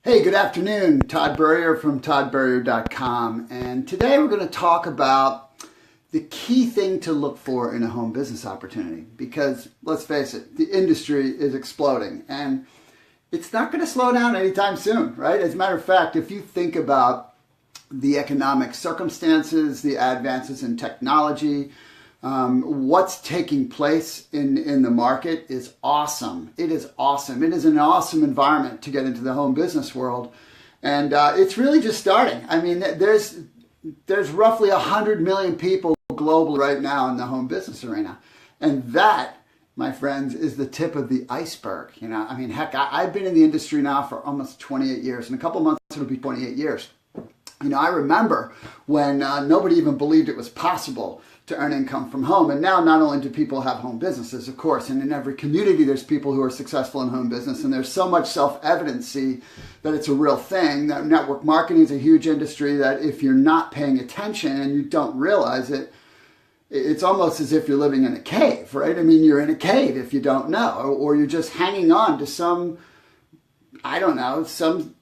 Hey, good afternoon. Todd Burrier from toddburrier.com. And today we're going to talk about the key thing to look for in a home business opportunity. Because let's face it, the industry is exploding and it's not going to slow down anytime soon, right? As a matter of fact, if you think about the economic circumstances, the advances in technology, what's taking place in the market is awesome. It is awesome. It is an awesome environment to get into the home business world. And it's really just starting. I mean, there's roughly 100 million people globally right now in the home business arena. And that, my friends, is the tip of the iceberg. You know, I mean, heck, I've been in the industry now for almost 28 years. In a couple months, it'll be 28 years. You know, I remember when nobody even believed it was possible to earn income from home. And now not only do people have home businesses, of course, and in every community there's people who are successful in home business, and there's so much self-evidency that it's a real thing. That network marketing is a huge industry that if you're not paying attention and you don't realize it, it's almost as if you're living in a cave, right? I mean, you're in a cave if you don't know, or you're just hanging on to some, I don't know,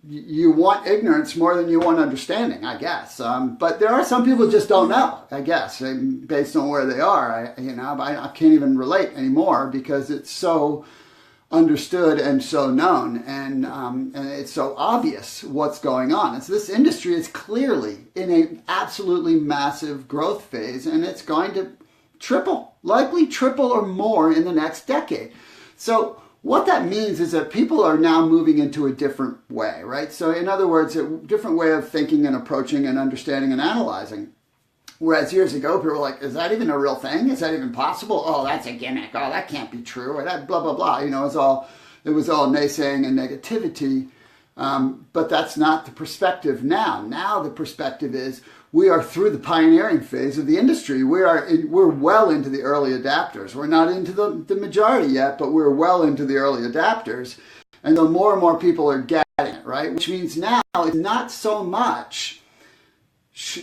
you want ignorance more than you want understanding, I guess. But there are some people who just don't know, I guess, based on where they are. I can't even relate anymore because it's so understood and so known, and it's so obvious what's going on. And so this industry is clearly in an absolutely massive growth phase, and it's going to likely triple or more in the next decade. So what that means is that people are now moving into a different way, right? So in other words, a different way of thinking and approaching and understanding and analyzing. Whereas years ago, people were like, is that even a real thing? Is that even possible? Oh, that's a gimmick. Oh, that can't be true. Or that blah, blah, blah. You know, it was all naysaying and negativity. But that's not the perspective now. Now the perspective is we are through the pioneering phase of the industry. We're well into the early adapters. We're not into the majority yet, but we're well into the early adapters. And so more and more people are getting it, right? Which means now it's not so much,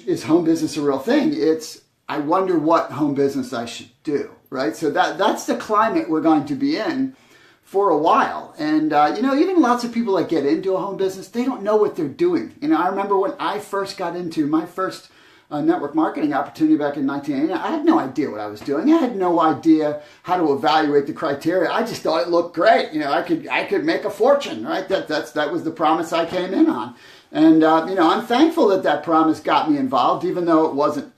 is home business a real thing? It's, I wonder what home business I should do, right? So that's the climate we're going to be in for a while. And, even lots of people that get into a home business, they don't know what they're doing. You know, I remember when I first got into my first network marketing opportunity back in 1989, I had no idea what I was doing. I had no idea how to evaluate the criteria. I just thought it looked great. You know, I could make a fortune, right? That was the promise I came in on. And, I'm thankful that promise got me involved, even though it wasn't,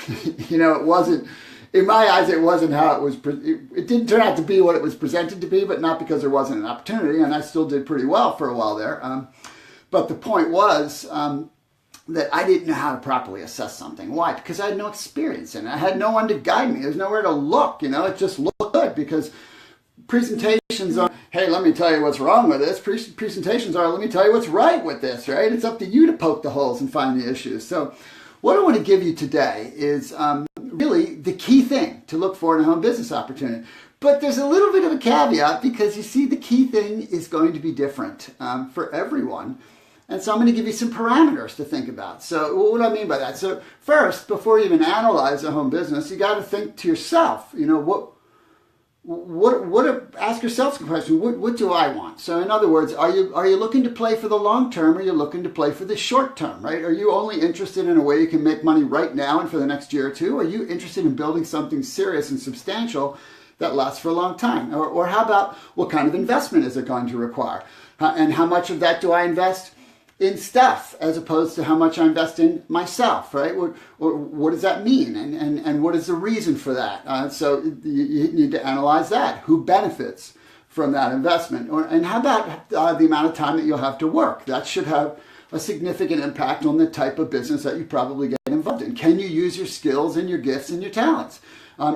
it wasn't, in my eyes, it wasn't how it was, it didn't turn out to be what it was presented to be, but not because there wasn't an opportunity, and I still did pretty well for a while there. But the point was that I didn't know how to properly assess something. Why? Because I had no experience in it. I had no one to guide me. There's nowhere to look, it just looked good because presentations are, hey, let me tell you what's wrong with this. Presentations are, let me tell you what's right with this, right? It's up to you to poke the holes and find the issues. So what I want to give you today is really the key thing to look for in a home business opportunity. But there's a little bit of a caveat because you see the key thing is going to be different for everyone. And so I'm going to give you some parameters to think about. So what do I mean by that? So first, before you even analyze a home business, you got to think to yourself, ask yourself the question, what do I want? So in other words, are you looking to play for the long term, or are you looking to play for the short term, right? Are you only interested in a way you can make money right now and for the next year or two? Are you interested in building something serious and substantial that lasts for a long time? Or how about what kind of investment is it going to require? And how much of that do I invest in stuff as opposed to how much I invest in myself, right? What does that mean? And what is the reason for that? So you need to analyze that. Who benefits from that investment? And how about the amount of time that you'll have to work? That should have a significant impact on the type of business that you probably get involved in. Can you use your skills and your gifts and your talents?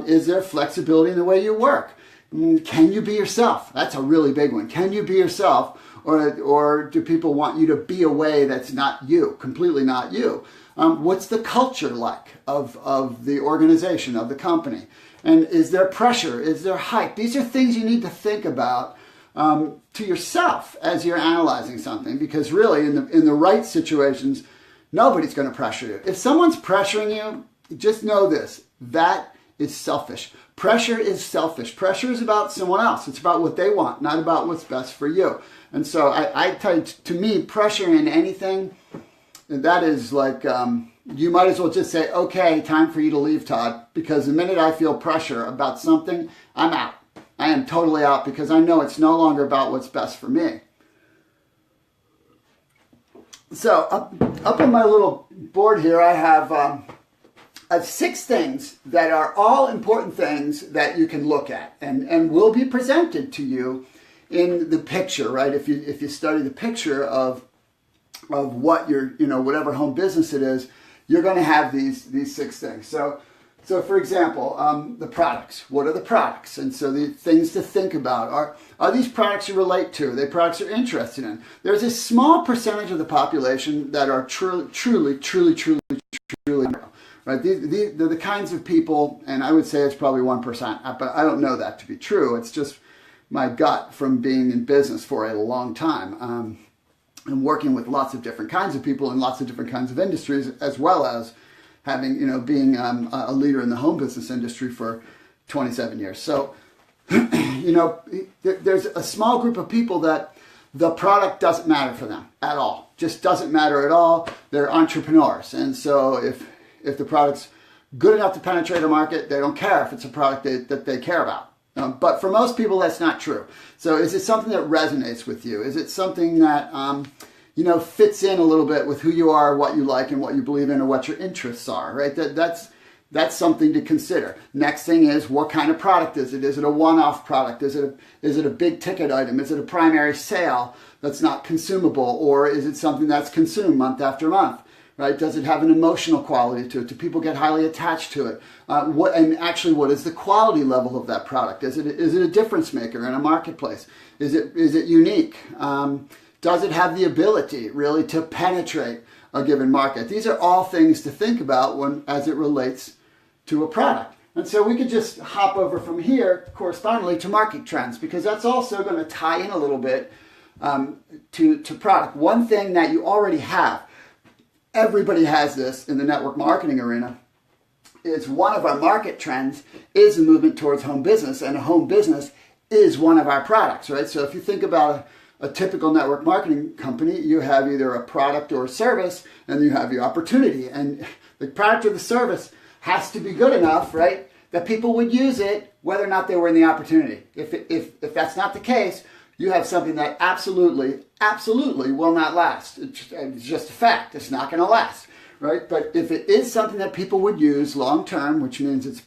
Is there flexibility in the way you work? Can you be yourself? That's a really big one. Can you be yourself? Or do people want you to be a way that's not you, completely not you? What's the culture like of the organization, of the company? And is there pressure? Is there hype? These are things you need to think about to yourself as you're analyzing something, because really in the right situations, nobody's going to pressure you. If someone's pressuring you, just know this, that is selfish. Pressure is selfish. Pressure is about someone else. It's about what they want, not about what's best for you. And so I tell you, to me, pressure in anything, that is like, you might as well just say, okay, time for you to leave, Todd, because the minute I feel pressure about something, I'm out. I am totally out because I know it's no longer about what's best for me. So up on my little board here, I have 6 things that are all important things that you can look at and will be presented to you in the picture, right? If you study the picture of what your, whatever home business it is, you're going to have these 6 things. So for example, the products. What are the products? And so the things to think about are these products you relate to? Are they products you're interested in? There's a small percentage of the population that are truly right. They're the kinds of people, and I would say it's probably 1%, but I don't know that to be true. It's just my gut from being in business for a long time and working with lots of different kinds of people in lots of different kinds of industries, as well as having, being a leader in the home business industry for 27 years. So, there's a small group of people that the product doesn't matter for them at all. Just doesn't matter at all. They're entrepreneurs. And so if the product's good enough to penetrate a market, they don't care if it's a product that they care about. But for most people, that's not true. So is it something that resonates with you? Is it something that fits in a little bit with who you are, what you like, and what you believe in, or what your interests are, right? That's something to consider. Next thing is, what kind of product is it? Is it a one-off product? Is it a big ticket item? Is it a primary sale that's not consumable? Or is it something that's consumed month after month, right? Does it have an emotional quality to it? Do people get highly attached to it? What is the quality level of that product? Is it a difference maker in a marketplace? Is it unique? Does it have the ability really to penetrate a given market? These are all things to think about as it relates to a product. And so we could just hop over from here correspondingly to market trends, because that's also going to tie in a little bit to product. One thing that you already have, everybody has this in the network marketing arena, is one of our market trends is the movement towards home business, and a home business is one of our products, right? So if you think about a typical network marketing company, you have either a product or a service, and you have your opportunity. And the product or the service has to be good enough, right, that people would use it whether or not they were in the opportunity. If that's not the case, you have something that absolutely will not last. It's just a fact. It's not going to last, right? But if it is something that people would use long term, which means it's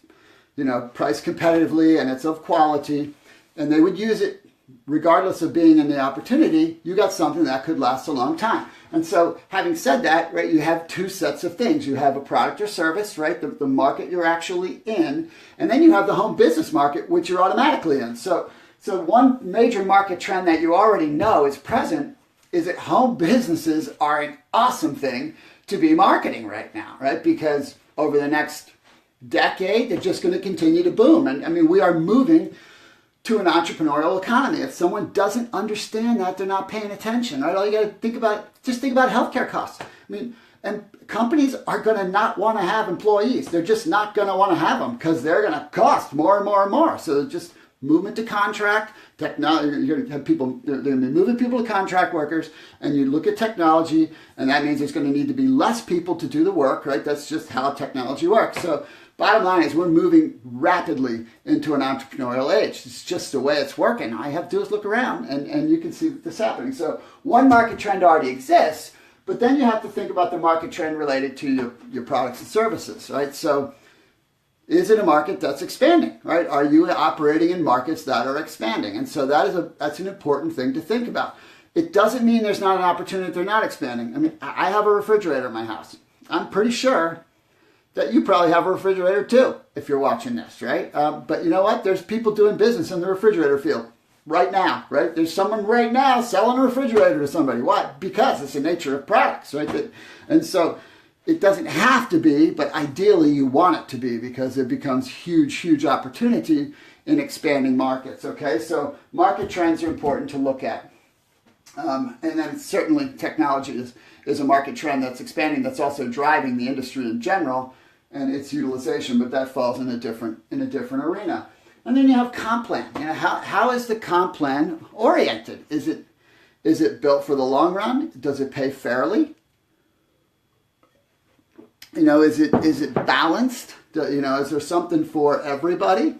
priced competitively and it's of quality, and they would use it regardless of being in the opportunity, you got something that could last a long time. And so having said that, right, you have 2 sets of things. You have a product or service, right, the market you're actually in, and then you have the home business market, which you're automatically in. So one major market trend that you already know is present is that home businesses are an awesome thing to be marketing right now, right? Because over the next decade, they're just going to continue to boom. And I mean, we are moving to an entrepreneurial economy. If someone doesn't understand that, they're not paying attention, right? All you got to think about healthcare costs. I mean, and companies are going to not want to have employees. They're just not going to want to have them because they're going to cost more and more and more. So just movement to contract, technology, you're going to have people, they're going to be moving people to contract workers, and you look at technology, and that means there's going to need to be less people to do the work, right? That's just how technology works. So bottom line is we're moving rapidly into an entrepreneurial age. It's just the way it's working. All you have to do is look around, and you can see this happening. So one market trend already exists, but then you have to think about the market trend related to your products and services, right? So is it a market that's expanding, right? Are you operating in markets that are expanding? And so that's an important thing to think about. It doesn't mean there's not an opportunity if they're not expanding. I mean, I have a refrigerator in my house. I'm pretty sure that you probably have a refrigerator too, if you're watching this, right? But you know what? There's people doing business in the refrigerator field right now, right? There's someone right now selling a refrigerator to somebody. Why? Because it's the nature of products, right? And so it doesn't have to be, but ideally you want it to be, because it becomes huge opportunity in expanding markets, okay? So market trends are important to look at. And then certainly technology is a market trend that's expanding, that's also driving the industry in general. and its utilization, but that falls in a different arena. And then you have comp plan. You know, how is the comp plan oriented? Is it built for the long run? Does it pay fairly? You know, is it balanced? You know, is there something for everybody?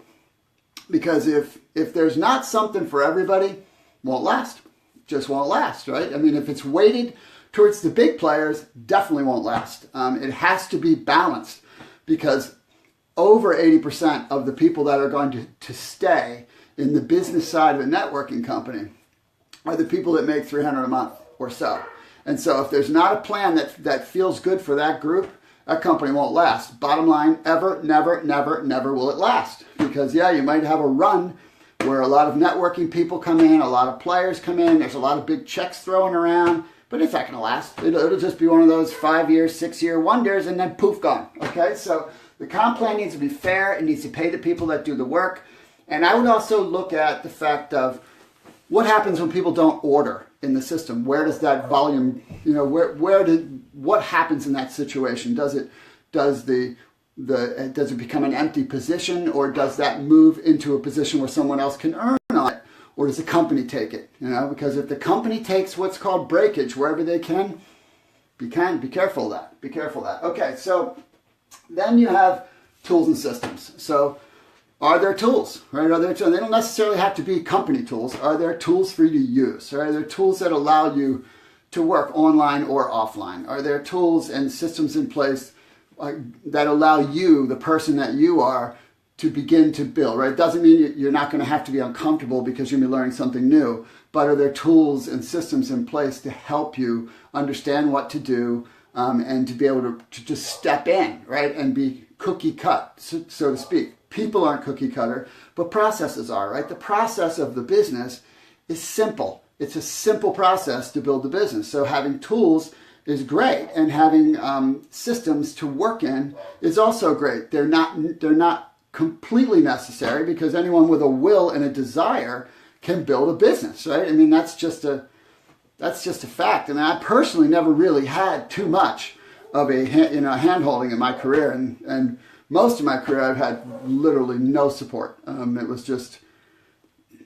Because if there's not something for everybody, won't last. Just won't last, right? I mean, if it's weighted towards the big players, definitely won't last. It has to be balanced, because over 80% of the people that are going to stay in the business side of a networking company are the people that make $300 a month or so. And so if there's not a plan that feels good for that group, that company won't last. Bottom line, ever, never, never, never will it last. Because yeah, you might have a run where a lot of networking people come in, a lot of players come in, there's a lot of big checks thrown around, but it's not going to last. It'll just be one of those 5-year, 6-year wonders, and then poof, gone. Okay, so the comp plan needs to be fair. It needs to pay the people that do the work. And I would also look at the fact of what happens when people don't order in the system. Where does that volume, you know, what happens in that situation? Does it become an empty position, or does that move into a position where someone else can earn on it, or does the company take it? You know, because if the company takes what's called breakage wherever they can, be careful of that. Be careful of that. Okay, so then you have tools and systems. So are there tools, right? Are there tools? They don't necessarily have to be company tools. Are there tools for you to use? Right? Are there tools that allow you to work online or offline? Are there tools and systems in place that allow you, the person that you are, to begin to build, right? It doesn't mean you're not going to have to be uncomfortable because you're going to be learning something new, but are there tools and systems in place to help you understand what to do, and to be able to just step in, right? And be cookie cut, so to speak. People aren't cookie cutter, but processes are, right? The process of the business is simple. It's a simple process to build the business. So having tools is great, and having systems to work in is also great. They're not completely necessary, because anyone with a will and a desire can build a business, right? I mean, that's just a fact. And I personally never really had too much of a hand-holding in my career, and most of my career I've had literally no support. It was just,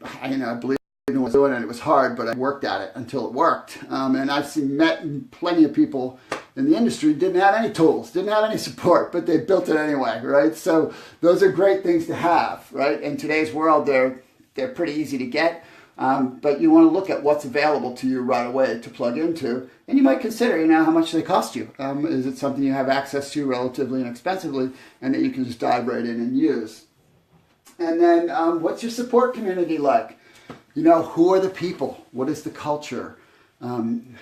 I believe I was doing it. It was hard, but I worked at it until it worked. And I've met plenty of people in the industry didn't have any tools, didn't have any support, but they built it anyway, right? So those are great things to have, right? In today's world, they're pretty easy to get. But you want to look at what's available to you right away to plug into, and you might consider, how much they cost you. Is it something you have access to relatively inexpensively, and that you can just dive right in and use? And then, what's your support community like? Who are the people? What is the culture?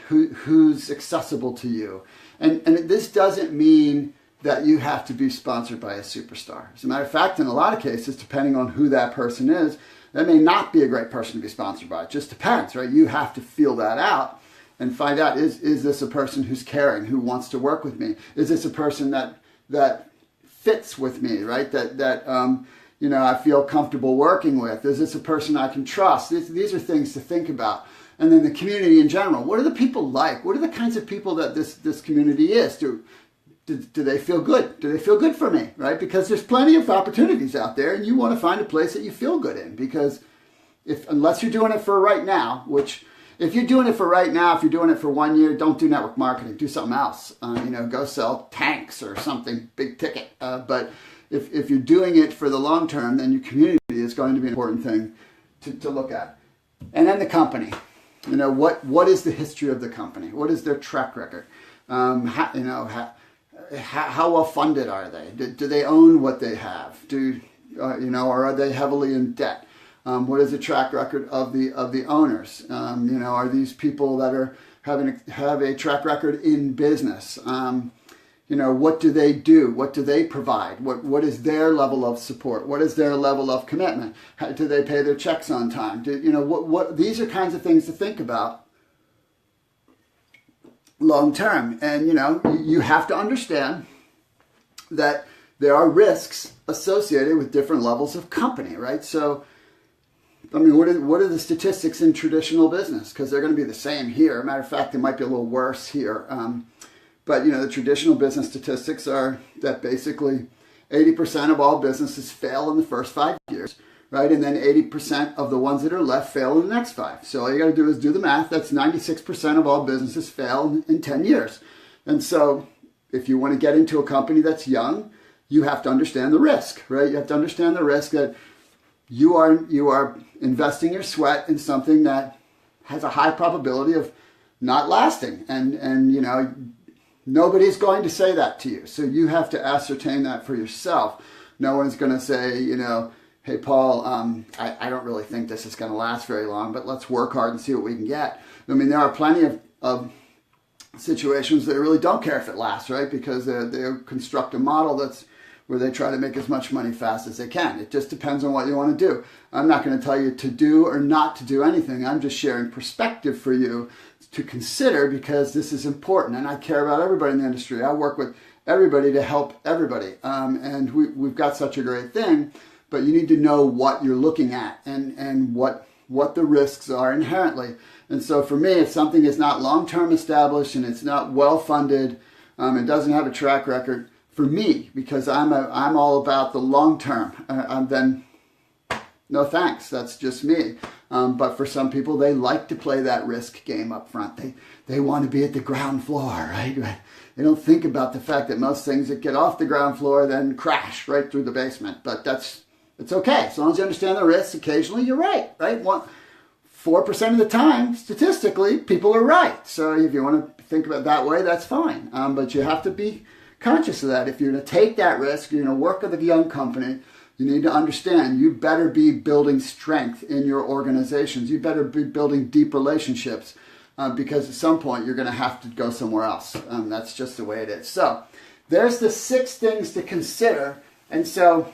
Who's accessible to you? And this doesn't mean that you have to be sponsored by a superstar. As a matter of fact, in a lot of cases, depending on who that person is, that may not be a great person to be sponsored by. It just depends, right? You have to feel that out and find out, is this a person who's caring, who wants to work with me? Is this a person that fits with me, right? That I feel comfortable working with? Is this a person I can trust? These are things to think about. And then the community in general. What are the people like? What are the kinds of people that this community is? Do they feel good? Do they feel good for me, right? Because there's plenty of opportunities out there, and you want to find a place that you feel good in. Because unless you're doing it for right now, which if you're doing it for right now, if you're doing it for 1 year, don't do network marketing. Do something else. Go sell tanks or something big ticket. But if you're doing it for the long term, then your community is going to be an important thing to look at. And then the company. What is the history of the company? What is their track record? How well funded are they? Do they own what they have? Or are they heavily in debt? What is the track record of the owners? Are these people that have a track record in business? What do they do? What do they provide? What is their level of support? What is their level of commitment? Do they pay their checks on time? These are kinds of things to think about long term. And you have to understand that there are risks associated with different levels of company, right? So what are the statistics in traditional business? Because they're going to be the same here. Matter of fact, it might be a little worse here. But, the traditional business statistics are that basically 80% of all businesses fail in the first 5 years, right? And then 80% of the ones that are left fail in the next 5. So all you got to do is do the math. That's 96% of all businesses fail in 10 years. And so if you want to get into a company that's young, you have to understand the risk, right? You have to understand the risk that you are investing your sweat in something that has a high probability of not lasting. And nobody's going to say that to you. So you have to ascertain that for yourself. No one's going to say, hey, Paul, I don't really think this is going to last very long, but let's work hard and see what we can get. I mean, there are plenty of situations that really don't care if it lasts, right? Because they construct a model that's where they try to make as much money fast as they can. It just depends on what you want to do. I'm not going to tell you to do or not to do anything. I'm just sharing perspective for you to consider, because this is important, and I care about everybody in the industry. I work with everybody to help everybody, and we've got such a great thing, but you need to know what you're looking at and what the risks are inherently. And so for me, if something is not long-term established and it's not well-funded, it doesn't have a track record, for me, because I'm all about the long term, then no thanks. That's just me. But for some people, they like to play that risk game up front. They want to be at the ground floor, right? They don't think about the fact that most things that get off the ground floor then crash right through the basement. But it's okay. As long as you understand the risks, occasionally you're right? 4% of the time, statistically, people are right. So if you want to think about it that way, that's fine. But you have to be conscious of that. If you're going to take that risk, you're going to work with a young company, you need to understand you better be building strength in your organizations. You better be building deep relationships, because at some point you're going to have to go somewhere else. That's just the way it is. So there's the 6 things to consider. And so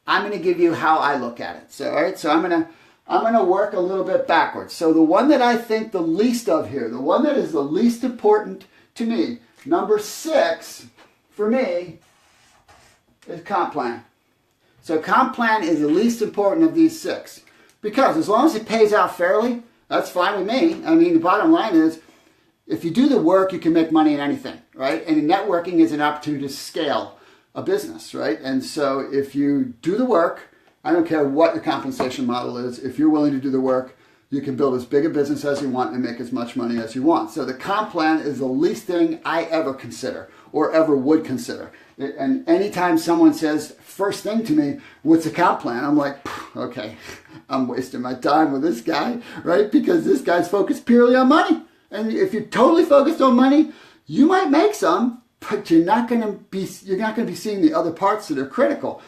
I'm going to give you how I look at it. So, all right, so I'm going to work a little bit backwards. So the one that I think the least of here, the one that is the least important to me, number 6 for me, is comp plan. So comp plan is the least important of these 6, because as long as it pays out fairly, that's fine with me. I mean, the bottom line is, if you do the work, you can make money in anything, right? And networking is an opportunity to scale a business, right? And so if you do the work, I don't care what your compensation model is, if you're willing to do the work, you can build as big a business as you want and make as much money as you want. So the comp plan is the least thing I ever consider or ever would consider. And anytime someone says, first thing to me, what's a comp plan? I'm like, okay, I'm wasting my time with this guy, right? Because this guy's focused purely on money. And if you're totally focused on money, you might make some, but you're not going to be seeing the other parts that are critical.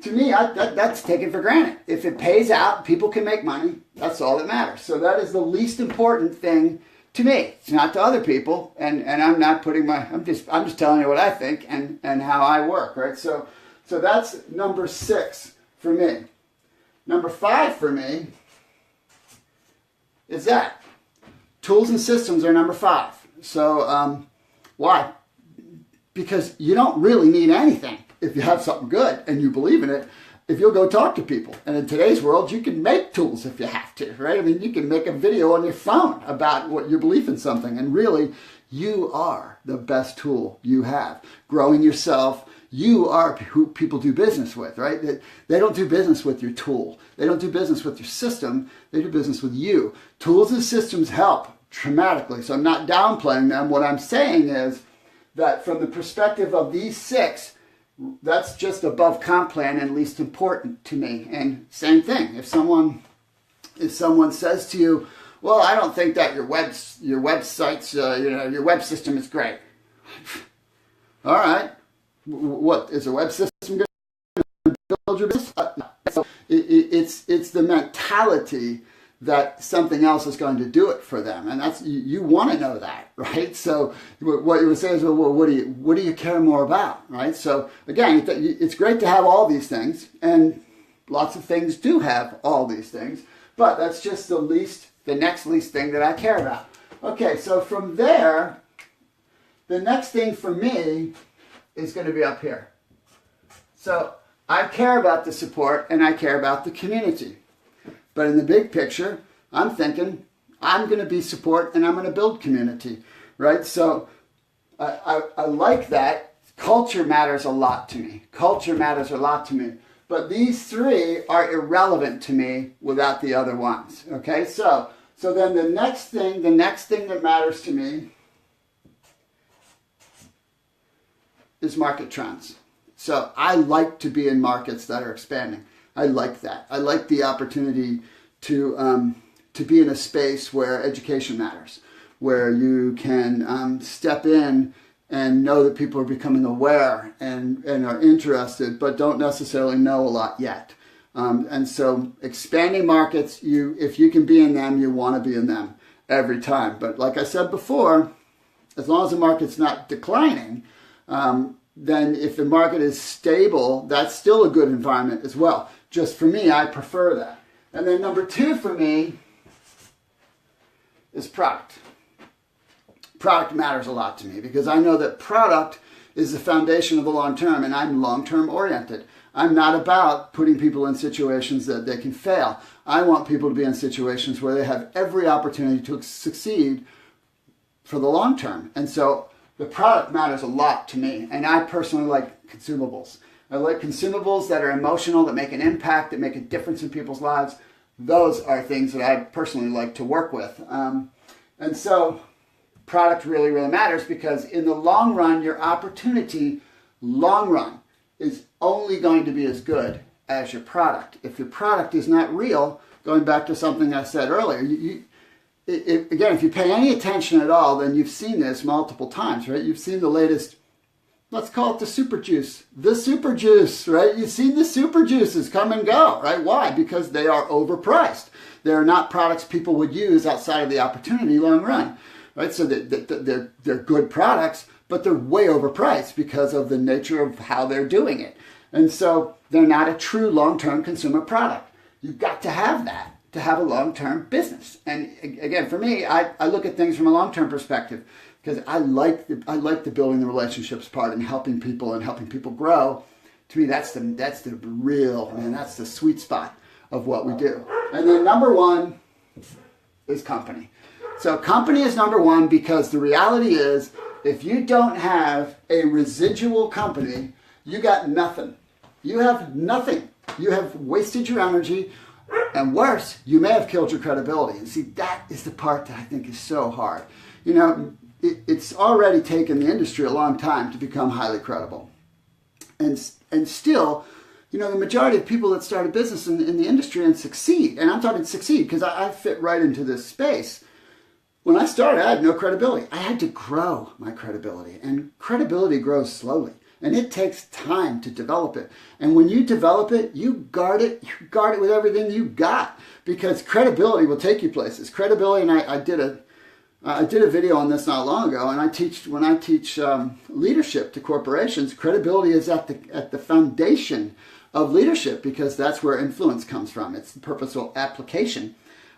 To me, that's taken for granted. If it pays out, people can make money. That's all that matters. So that is the least important thing to me. It's not to other people, and I'm not putting I'm just telling you what I think and how I work, right? So that's number 6 for me. Number 5 for me is that tools and systems are number 5. So why? Because you don't really need anything if you have something good and you believe in it. If you'll go talk to people. And in today's world, you can make tools if you have to, right? I mean, you can make a video on your phone about what your belief in something. And really, you are the best tool you have. Growing yourself, you are who people do business with, right? They don't do business with your tool. They don't do business with your system. They do business with you. Tools and systems help dramatically. So I'm not downplaying them. What I'm saying is that from the perspective of these 6, that's just above comp plan and least important to me. And same thing, if someone says to you, well, I don't think that your website's, your web system is great. All right, what is a web system going to build your business? So it's the mentality that something else is going to do it for them, and that's you want to know that, right? So what you would say is, well, what do you care more about, right? So again, it's great to have all these things, and lots of things do have all these things, but that's just the next least thing that I care about. Okay, so from there, the next thing for me is going to be up here. So I care about the support and I care about the community. But in the big picture, I'm thinking I'm going to be support and I'm going to build community, right? So I like that. Culture matters a lot to me. Culture matters a lot to me. But these three are irrelevant to me without the other ones. Okay, so then the next thing that matters to me is market trends. So I like to be in markets that are expanding. I like that. I like the opportunity to be in a space where education matters, where you can step in and know that people are becoming aware and are interested, but don't necessarily know a lot yet. And so expanding markets, if you can be in them, you want to be in them every time. But like I said before, as long as the market's not declining, then if the market is stable, that's still a good environment as well. Just for me, I prefer that. And then number two for me is product. Product matters a lot to me because I know that product is the foundation of the long term, and I'm long-term oriented. I'm not about putting people in situations that they can fail. I want people to be in situations where they have every opportunity to succeed for the long term. And so the product matters a lot to me, and I personally like consumables. I like consumables that are emotional, that make an impact, that make a difference in people's lives. Those are things that I personally like to work with. And so product really, really matters because in the long run, your opportunity, long run, is only going to be as good as your product. If your product is not real, going back to something I said earlier, again, if you pay any attention at all, then you've seen this multiple times, right? You've seen the latest, let's call it the super juice. The super juice, right? You've seen the super juices come and go, right? Why? Because they are overpriced. They're not products people would use outside of the opportunity long run, right? So they're good products, but they're way overpriced because of the nature of how they're doing it. And so they're not a true long-term consumer product. You've got to have that to have a long-term business. And again, for me, I look at things from a long-term perspective because I like the building the relationships part and helping people grow. To me, that's the real, man, that's the sweet spot of what we do. And then number one is company. So company is number one because the reality is if you don't have a residual company, you got nothing. You have nothing. You have wasted your energy. And worse, you may have killed your credibility. And see, that is the part that I think is so hard. You know, it's already taken the industry a long time to become highly credible. And still, you know, the majority of people that start a business in the industry and succeed, and I'm talking succeed because I fit right into this space. When I started, I had no credibility. I had to grow my credibility. And credibility grows slowly. And it takes time to develop it. And when you develop it, you guard it with everything you got. Because credibility will take you places. Credibility, and I did a video on this not long ago, and when I teach leadership to corporations, credibility is at the foundation of leadership because that's where influence comes from. It's the purposeful application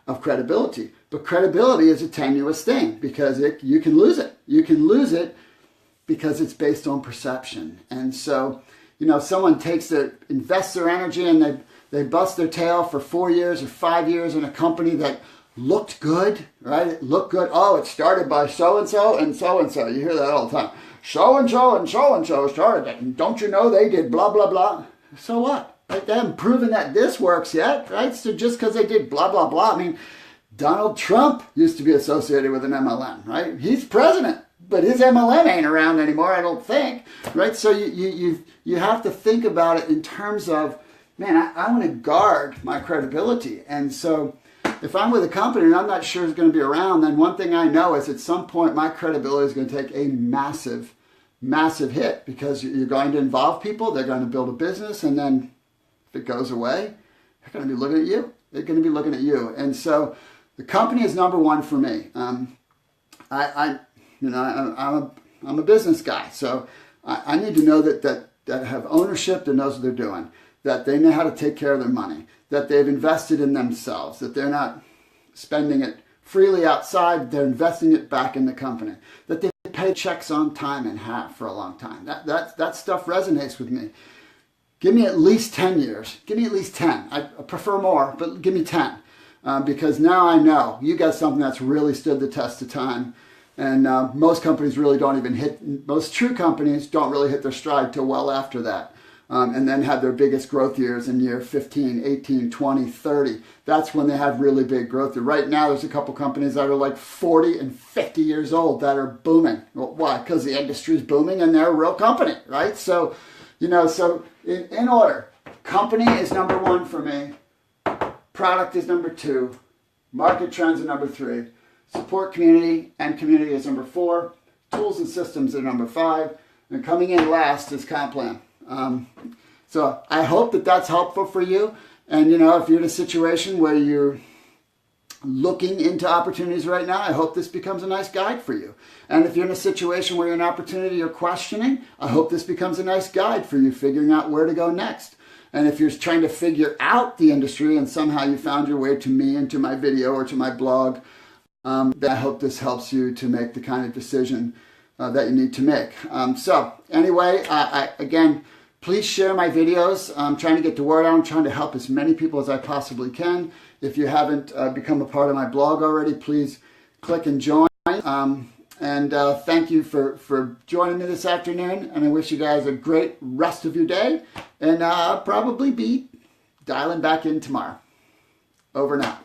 of credibility. But credibility is a tenuous thing because you can lose it. You can lose it because it's based on perception. And so, you know, someone invests their energy and they bust their tail for 4 years or 5 years in a company that looked good, right? It looked good. Oh, it started by so-and-so and so-and-so. You hear that all the time. So-and-so and so-and-so started it. And don't you know they did blah, blah, blah. So what? Right? They haven't proven that this works yet, right? So just because they did blah, blah, blah. I mean, Donald Trump used to be associated with an MLM, right? He's president, but his MLM ain't around anymore, I don't think, right? So you have to think about it in terms of, man, I want to guard my credibility. And so if I'm with a company and I'm not sure it's going to be around, then one thing I know is at some point my credibility is going to take a massive, massive hit because you're going to involve people, they're going to build a business, and then if it goes away, they're going to be looking at you. They're going to be looking at you. And so the company is number one for me. I'm a business guy, so I need to know that have ownership, that knows what they're doing, that they know how to take care of their money, that they've invested in themselves, that they're not spending it freely outside, they're investing it back in the company, that they pay checks on time and have for a long time. That stuff resonates with me. Give me at least 10 years. Give me at least 10. I prefer more, but give me 10. Because now I know you got something that's really stood the test of time. And most companies really don't even most true companies don't really hit their stride till well after that. And then have their biggest growth years in year 15, 18, 20, 30. That's when they have really big growth. Right now, there's a couple companies that are like 40 and 50 years old that are booming. Well, why? Because the industry is booming and they're a real company, right? So, so in order, company is number one for me. Product is number two. Market trends are number three. Support community and community is number four. Tools and systems are number five. And coming in last is comp plan. So I hope that that's helpful for you. And, if you're in a situation where you're looking into opportunities right now, I hope this becomes a nice guide for you. And if you're in a situation where you're an opportunity you're questioning, I hope this becomes a nice guide for you figuring out where to go next. And if you're trying to figure out the industry and somehow you found your way to me and to my video or to my blog, then I hope this helps you to make the kind of decision that you need to make. So anyway, again, please share my videos. I'm trying to get the word out. I'm trying to help as many people as I possibly can. If you haven't become a part of my blog already, please click and join. And thank you for joining me this afternoon. And I wish you guys a great rest of your day. And I'll probably be dialing back in tomorrow. Over and out.